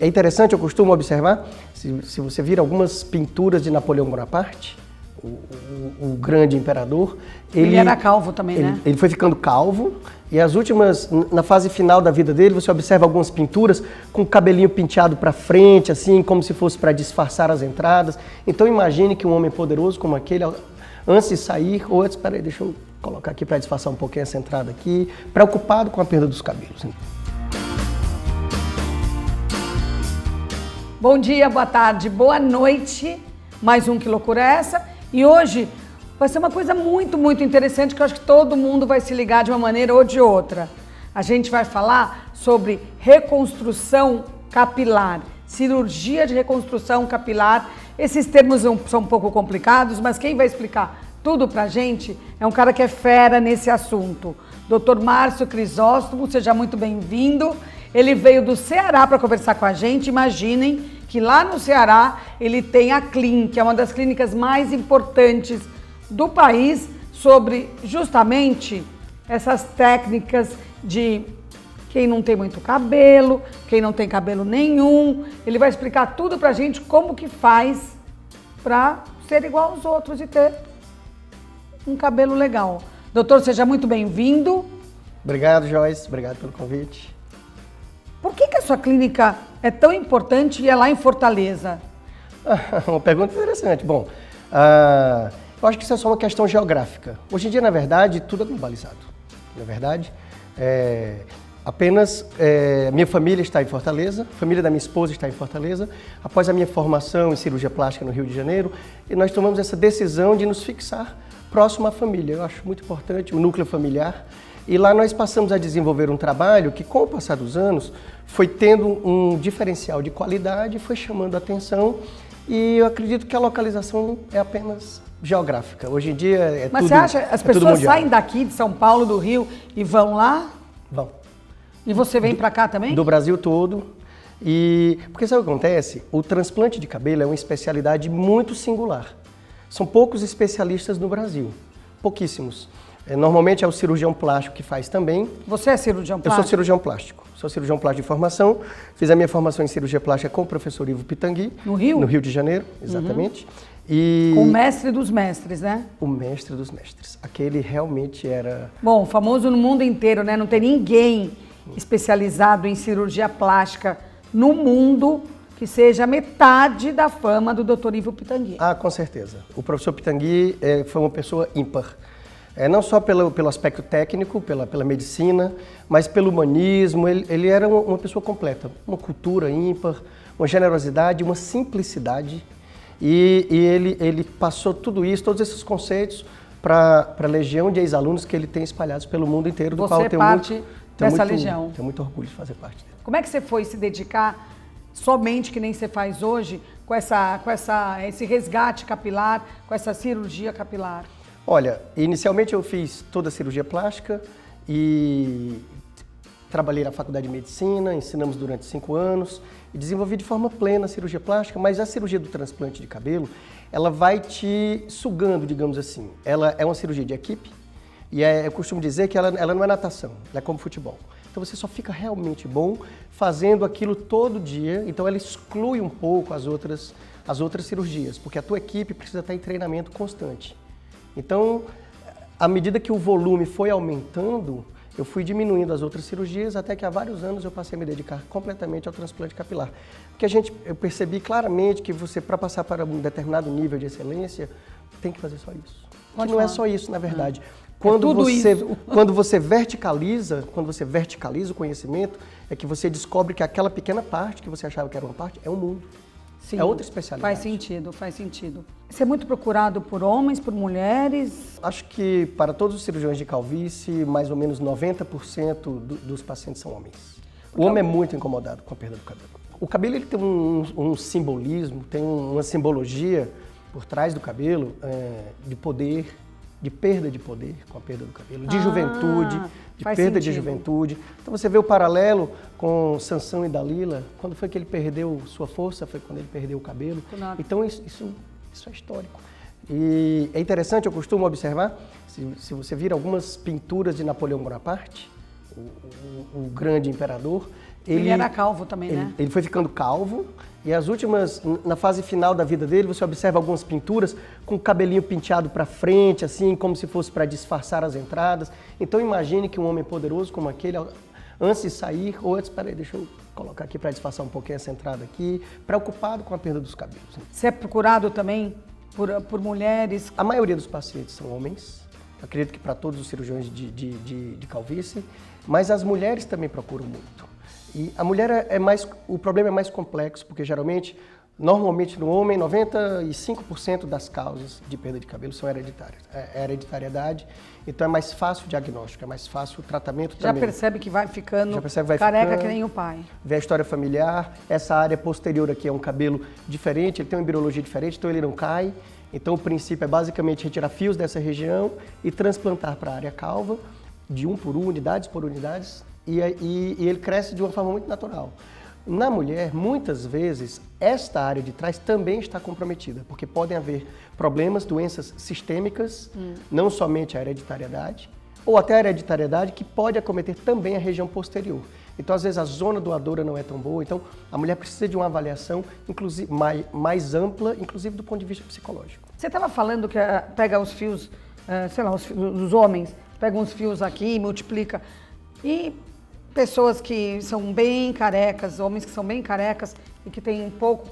É interessante, eu costumo observar, se você vir algumas pinturas de Napoleão Bonaparte, o grande imperador, ele era calvo também, né? Ele foi ficando calvo e as últimas, na fase final da vida dele, você observa algumas pinturas com o cabelinho penteado para frente, assim, como se fosse para disfarçar as entradas. Então imagine que um homem poderoso como aquele, antes de sair, ou antes, peraí, deixa eu colocar aqui para disfarçar um pouquinho essa entrada aqui, preocupado com a perda dos cabelos. Bom dia, boa tarde, boa noite. Mais um Que Loucura é Essa? E hoje vai ser uma coisa muito interessante que eu acho que todo mundo vai se ligar de uma maneira ou de outra. A gente vai falar sobre reconstrução capilar, cirurgia de reconstrução capilar. Esses termos são um pouco complicados, mas quem vai explicar tudo pra gente é um cara que é fera nesse assunto. Dr. Márcio Crisóstomo, seja muito bem-vindo. Ele veio do Ceará para conversar com a gente. Imaginem que lá no Ceará ele tem a CLIN, que é uma das clínicas mais importantes do país, sobre justamente essas técnicas de quem não tem muito cabelo, quem não tem cabelo nenhum. Ele vai explicar tudo pra gente como que faz para ser igual aos outros e ter um cabelo legal. Doutor, seja muito bem-vindo. Obrigado, Joyce. Obrigado pelo convite. Por que a sua clínica é tão importante e é lá em Fortaleza? Uma pergunta interessante. Bom, eu acho que isso é só uma questão geográfica. Hoje em dia, na verdade, tudo é globalizado. Na verdade, minha família está em Fortaleza, a família da minha esposa está em Fortaleza. Após a minha formação em cirurgia plástica no Rio de Janeiro, e nós tomamos essa decisão de nos fixar próximo à família. Eu acho muito importante o núcleo familiar. E lá nós passamos a desenvolver um trabalho que, com o passar dos anos, foi tendo um diferencial de qualidade, foi chamando a atenção, e eu acredito que a localização é apenas geográfica. Hoje em dia é tudo mundial. Mas você acha as pessoas saem daqui de São Paulo, do Rio, e vão lá? Vão. E você vem para cá também? Do Brasil todo. Porque sabe o que acontece? O transplante de cabelo é uma especialidade muito singular. São poucos especialistas no Brasil, pouquíssimos. Normalmente é o cirurgião plástico que faz também. Você é cirurgião plástico? Eu sou cirurgião plástico. Sou cirurgião plástico de formação. Fiz a minha formação em cirurgia plástica com o professor Ivo Pitangui. No Rio? No Rio de Janeiro, exatamente. Com o mestre dos mestres, né? O mestre dos mestres. Aquele realmente era... Bom, famoso no mundo inteiro, né? Não tem ninguém especializado em cirurgia plástica no mundo que seja metade da fama do Dr. Ivo Pitangui. Ah, com certeza. O professor Pitangui foi uma pessoa ímpar. Não só pelo aspecto técnico, pela medicina, mas pelo humanismo. Ele era uma pessoa completa, uma cultura ímpar, uma generosidade, uma simplicidade. E ele passou tudo isso, todos esses conceitos, para a legião de ex-alunos que ele tem espalhados pelo mundo inteiro, do qual eu tenho legião. Tenho muito orgulho de fazer parte dele. Como é que você foi se dedicar somente, que nem você faz hoje, com esse resgate capilar, com essa cirurgia capilar? Olha, inicialmente eu fiz toda a cirurgia plástica e trabalhei na faculdade de medicina, ensinamos durante 5 anos e desenvolvi de forma plena a cirurgia plástica, mas a cirurgia do transplante de cabelo, ela vai te sugando, digamos assim. Ela é uma cirurgia de equipe e eu costumo dizer que ela não é natação, ela é como futebol. Então você só fica realmente bom fazendo aquilo todo dia, então ela exclui um pouco as outras cirurgias, porque a tua equipe precisa estar em treinamento constante. Então, à medida que o volume foi aumentando, eu fui diminuindo as outras cirurgias, até que há vários anos eu passei a me dedicar completamente ao transplante capilar. Porque eu percebi claramente que você, para passar para um determinado nível de excelência, tem que fazer só isso. Não é só isso, na verdade. Quando você verticaliza o conhecimento, é que você descobre que aquela pequena parte que você achava que era uma parte, é um mundo. Sim, é outra especialidade. Faz sentido. Você é muito procurado por homens, por mulheres? Acho que para todos os cirurgiões de calvície, mais ou menos 90% dos pacientes são homens. O homem é muito incomodado com a perda do cabelo. O cabelo ele tem um simbolismo, tem uma simbologia por trás do cabelo de poder, de perda de poder com a perda do cabelo, de juventude, de perda de juventude. Então você vê o paralelo com Sansão e Dalila, quando foi que ele perdeu sua força, foi quando ele perdeu o cabelo. Então isso é histórico. E é interessante, eu costumo observar, se você vir algumas pinturas de Napoleão Bonaparte, o grande imperador, Ele era calvo também, né? Ele foi ficando calvo e as últimas, na fase final da vida dele, você observa algumas pinturas com o cabelinho penteado para frente, assim, como se fosse para disfarçar as entradas. Então imagine que um homem poderoso como aquele, antes de sair, ou antes, peraí, deixa eu colocar aqui para disfarçar um pouquinho essa entrada aqui, preocupado com a perda dos cabelos. Você é procurado também por mulheres? A maioria dos pacientes são homens, acredito que para todos os cirurgiões de calvície, mas as mulheres também procuram muito. E a mulher o problema é mais complexo, porque normalmente no homem, 95% das causas de perda de cabelo são hereditárias. É hereditariedade, então é mais fácil o diagnóstico, é mais fácil o tratamento também. Já percebe que vai ficando careca que nem o pai. Vê a história familiar, essa área posterior aqui é um cabelo diferente, ele tem uma embriologia diferente, então ele não cai. Então o princípio é basicamente retirar fios dessa região e transplantar para a área calva, de um por um, unidades por unidades, e ele cresce de uma forma muito natural. Na mulher, muitas vezes, esta área de trás também está comprometida, porque podem haver problemas, doenças sistêmicas, não somente a hereditariedade, ou até a hereditariedade que pode acometer também a região posterior. Então, às vezes, a zona doadora não é tão boa, então a mulher precisa de uma avaliação inclusive, mais ampla, inclusive do ponto de vista psicológico. Você estava falando que pega os fios, sei lá, os homens, pegam os fios aqui e multiplica. E pessoas que são bem carecas, homens que são bem carecas e que têm pouco,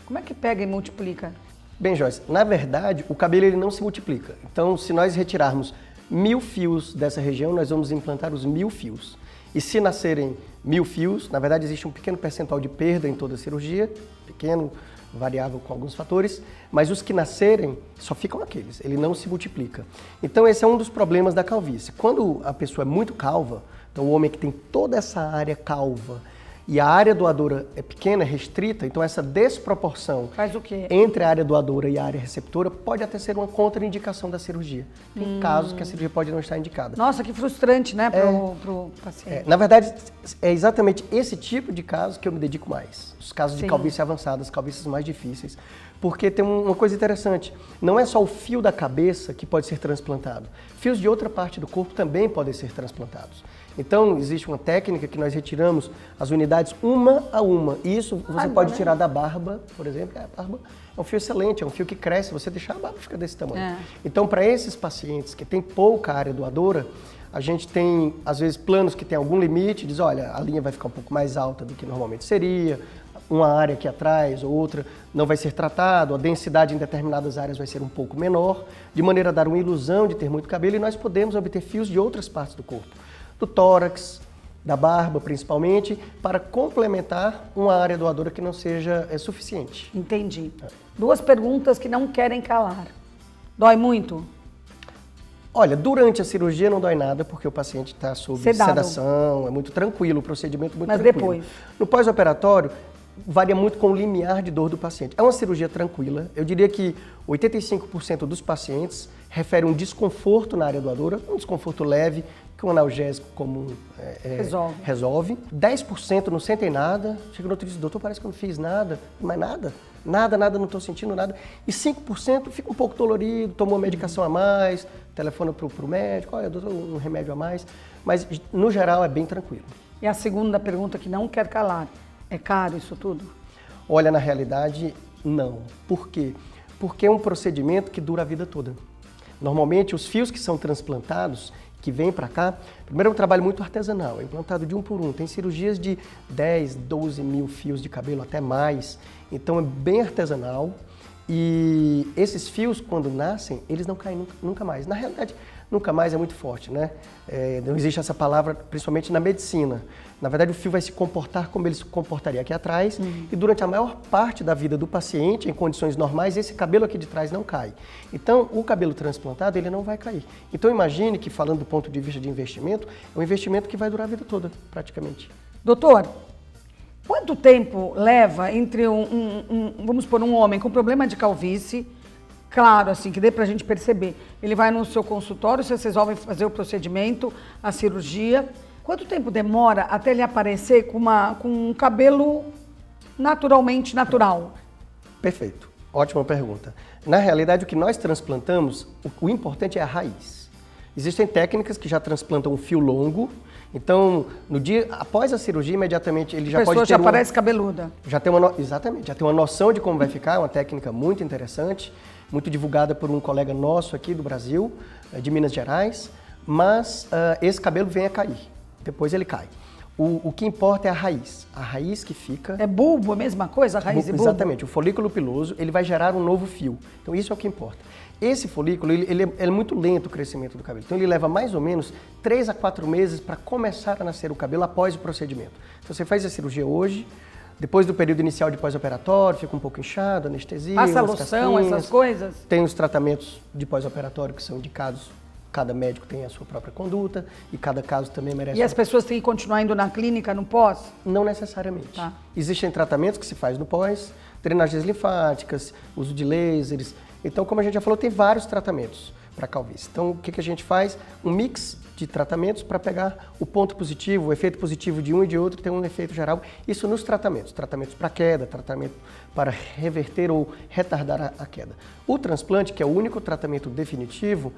como é que pega e multiplica? Bem, Joyce, na verdade, o cabelo ele não se multiplica. Então, se nós retirarmos 1000 fios dessa região, nós vamos implantar os 1000 fios. E se nascerem 1000 fios, na verdade existe um pequeno percentual de perda em toda a cirurgia, pequeno, variável com alguns fatores, mas os que nascerem só ficam aqueles, ele não se multiplica. Então esse é um dos problemas da calvície. Quando a pessoa é muito calva, então o homem que tem toda essa área calva e a área doadora é pequena, é restrita, então essa desproporção faz o quê? Entre a área doadora e a área receptora pode até ser uma contraindicação da cirurgia. Tem casos que a cirurgia pode não estar indicada. Nossa, que frustrante, né, pro paciente. Na verdade, é exatamente esse tipo de caso que eu me dedico mais. Os casos de calvície avançada, as calvícies mais difíceis. Porque tem uma coisa interessante, não é só o fio da cabeça que pode ser transplantado. Fios de outra parte do corpo também podem ser transplantados. Então, existe uma técnica que nós retiramos as unidades uma a uma. E isso você pode tirar da barba, por exemplo. A barba é um fio excelente, é um fio que cresce, você deixar a barba fica desse tamanho. Então, para esses pacientes que têm pouca área doadora, a gente tem, às vezes, planos que têm algum limite, diz, olha, a linha vai ficar um pouco mais alta do que normalmente seria, uma área aqui atrás ou outra não vai ser tratado, a densidade em determinadas áreas vai ser um pouco menor, de maneira a dar uma ilusão de ter muito cabelo, e nós podemos obter fios de outras partes do corpo, do tórax, da barba principalmente, para complementar uma área doadora que não seja suficiente. Entendi. Duas perguntas que não querem calar. Dói muito? Olha, durante a cirurgia não dói nada, porque o paciente está sob sedação, é muito tranquilo, o procedimento é muito tranquilo. Mas depois? No pós-operatório, varia muito com o limiar de dor do paciente. É uma cirurgia tranquila, eu diria que 85% dos pacientes referem um desconforto na área doadora, um desconforto leve, que um analgésico comum resolve. 10% não sentem nada, chega no outro e diz, doutor, parece que eu não fiz nada, mas nada, não estou sentindo nada. E 5% fica um pouco dolorido, tomou uma medicação a mais, telefona para o médico, olha, doutor, um remédio a mais, mas no geral é bem tranquilo. E a segunda pergunta que não quer calar, é caro isso tudo? Olha, na realidade, não. Por quê? Porque é um procedimento que dura a vida toda. Normalmente, os fios que são transplantados, que vêm para cá, primeiro é um trabalho muito artesanal, é implantado de um por um. Tem cirurgias de 10, 12 mil fios de cabelo, até mais. Então é bem artesanal e esses fios, quando nascem, eles não caem nunca mais. Na realidade, nunca mais é muito forte, né? Não existe essa palavra, principalmente na medicina. Na verdade, o fio vai se comportar como ele se comportaria aqui atrás e durante a maior parte da vida do paciente, em condições normais, esse cabelo aqui de trás não cai. Então, o cabelo transplantado, ele não vai cair. Então, imagine que, falando do ponto de vista de investimento, é um investimento que vai durar a vida toda, praticamente. Doutor, quanto tempo leva entre vamos supor, um homem com problema de calvície, claro, assim, que dê pra gente perceber, ele vai no seu consultório, vocês resolvem fazer o procedimento, a cirurgia, quanto tempo demora até ele aparecer com um cabelo naturalmente natural? Perfeito, ótima pergunta. Na realidade, o que nós transplantamos, o importante é a raiz. Existem técnicas que já transplantam um fio longo Então, no dia após a cirurgia, imediatamente ele já A pessoa pode ter já parece cabeluda. exatamente, já tem uma noção de como vai ficar, uma técnica muito interessante, muito divulgada por um colega nosso aqui do Brasil, de Minas Gerais, mas esse cabelo vem a cair, depois ele cai. O que importa é a raiz que fica... É bulbo, a mesma coisa, a raiz e bulbo? Exatamente, o folículo piloso, ele vai gerar um novo fio, então isso é o que importa. Esse folículo, ele é muito lento o crescimento do cabelo, então ele leva mais ou menos 3 a 4 meses para começar a nascer o cabelo após o procedimento. Então você faz a cirurgia hoje, depois do período inicial de pós-operatório, fica um pouco inchado, anestesia, passa loção, essas coisas? Tem os tratamentos de pós-operatório que são indicados, cada médico tem a sua própria conduta e cada caso também merece... E as pessoas têm que continuar indo na clínica no pós? Não necessariamente. Tá. Existem tratamentos que se faz no pós, drenagens linfáticas, uso de lasers. Então, como a gente já falou, tem vários tratamentos para calvície. Então, o que a gente faz? Um mix de tratamentos para pegar o ponto positivo, o efeito positivo de um e de outro, tem um efeito geral. Isso nos tratamentos. Tratamentos para queda, tratamento para reverter ou retardar a queda. O transplante, que é o único tratamento definitivo,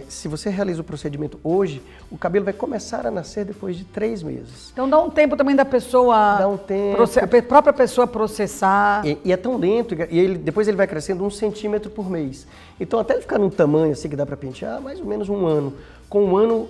se você realiza o procedimento hoje, o cabelo vai começar a nascer depois de 3 meses. Então dá um tempo também da pessoa... Dá um tempo. A própria pessoa processar. E é tão lento, e depois ele vai crescendo 1 centímetro por mês. Então até ele ficar num tamanho assim que dá para pentear, mais ou menos 1 ano. Com 1 ano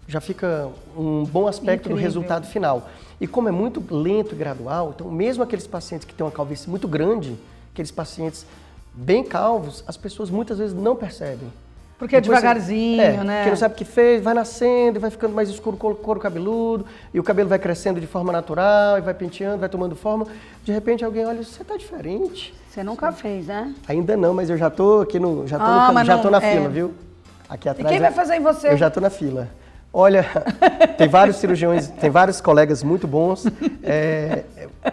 já fica um bom aspecto do resultado final. E como é muito lento e gradual, então mesmo aqueles pacientes que têm uma calvície muito grande, aqueles pacientes bem calvos, as pessoas muitas vezes não percebem. Porque é devagarzinho, né? Porque não sabe o que fez, vai nascendo, vai ficando mais escuro o couro cabeludo, e o cabelo vai crescendo de forma natural, e vai penteando, vai tomando forma. De repente alguém olha, você tá diferente. Você nunca fez, né? Ainda não, mas eu já tô aqui já tô na fila, viu? Aqui atrás. E quem vai fazer em você? Eu já tô na fila. Olha, tem vários cirurgiões, tem vários colegas muito bons,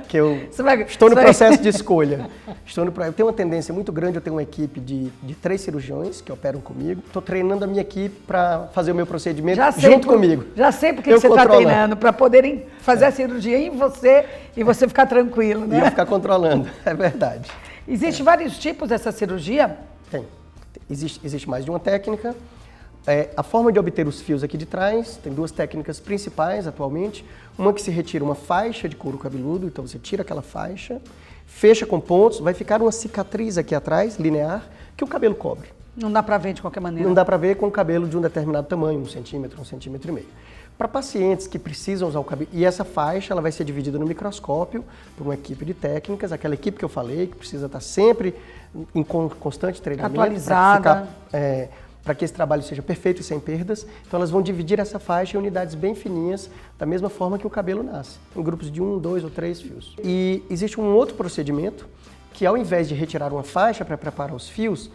que eu estou no processo de escolha. Eu tenho uma tendência muito grande, eu tenho uma equipe de 3 cirurgiões que operam comigo. Estou treinando a minha equipe para fazer o meu procedimento junto comigo. Já sei porque você está treinando, para poderem fazer a cirurgia em você e você ficar tranquilo, né? E eu ficar controlando, é verdade. Existem vários tipos dessa cirurgia? Tem. Existe mais de uma técnica. A forma de obter os fios aqui de trás, tem 2 técnicas principais atualmente. Uma que se retira uma faixa de couro cabeludo, então você tira aquela faixa, fecha com pontos, vai ficar uma cicatriz aqui atrás, linear, que o cabelo cobre. Não dá para ver de qualquer maneira? Não dá para ver com o cabelo de um determinado tamanho, 1 centímetro, 1,5 centímetro. Para pacientes que precisam usar o cabelo, e essa faixa ela vai ser dividida no microscópio por uma equipe de técnicas, aquela equipe que eu falei, que precisa estar sempre em constante treinamento. Atualizada. Para que esse trabalho seja perfeito e sem perdas. Então elas vão dividir essa faixa em unidades bem fininhas, da mesma forma que o cabelo nasce, em grupos de 1, 2 ou 3 fios. E existe um outro procedimento, que ao invés de retirar uma faixa para preparar os fios,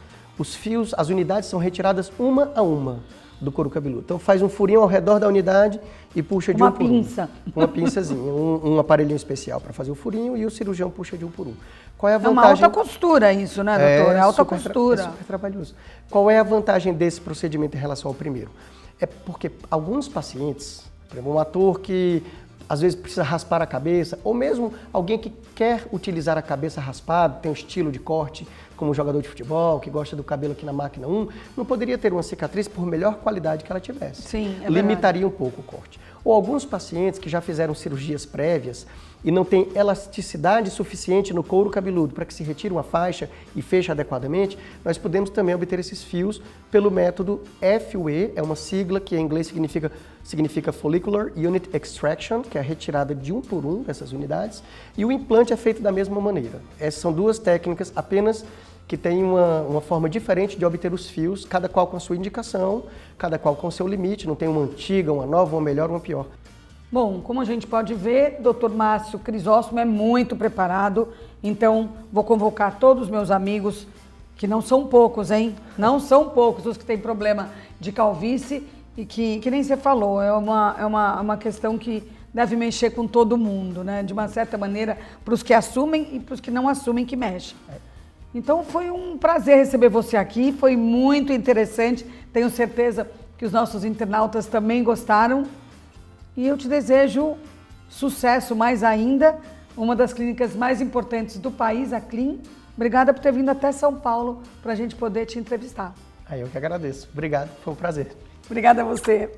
as unidades são retiradas uma a uma do couro cabeludo. Então faz um furinho ao redor da unidade e puxa de um por um. Uma pinça. Uma pinçazinha, um aparelhinho especial para fazer o furinho e o cirurgião puxa de um por um. Qual é a vantagem? É uma alta costura isso, né, doutor? É alta costura. É super trabalhoso. Qual é a vantagem desse procedimento em relação ao primeiro? É porque alguns pacientes, por exemplo, um ator que às vezes precisa raspar a cabeça, ou mesmo alguém que quer utilizar a cabeça raspada, tem um estilo de corte, como um jogador de futebol, que gosta do cabelo aqui na máquina 1, não poderia ter uma cicatriz por melhor qualidade que ela tivesse. Sim, é limitaria um pouco o corte. Ou alguns pacientes que já fizeram cirurgias prévias e não tem elasticidade suficiente no couro cabeludo para que se retire uma faixa e feche adequadamente, nós podemos também obter esses fios pelo método FUE, é uma sigla que em inglês significa Follicular Unit Extraction, que é a retirada de 1 por 1 dessas unidades, e o implante é feito da mesma maneira. Essas são 2 técnicas apenas que têm uma forma diferente de obter os fios, cada qual com a sua indicação, cada qual com o seu limite, não tem uma antiga, uma nova, uma melhor, uma pior. Bom, como a gente pode ver, Dr. Márcio Crisóstomo é muito preparado, então vou convocar todos os meus amigos, que não são poucos, hein? Não são poucos os que têm problema de calvície e que nem você falou, é uma questão que deve mexer com todo mundo, né? De uma certa maneira, para os que assumem e para os que não assumem que mexem. Então foi um prazer receber você aqui, foi muito interessante, tenho certeza que os nossos internautas também gostaram. E eu te desejo sucesso mais ainda, uma das clínicas mais importantes do país, a Clean. Obrigada por ter vindo até São Paulo para a gente poder te entrevistar. Eu que agradeço. Obrigado, foi um prazer. Obrigada a você.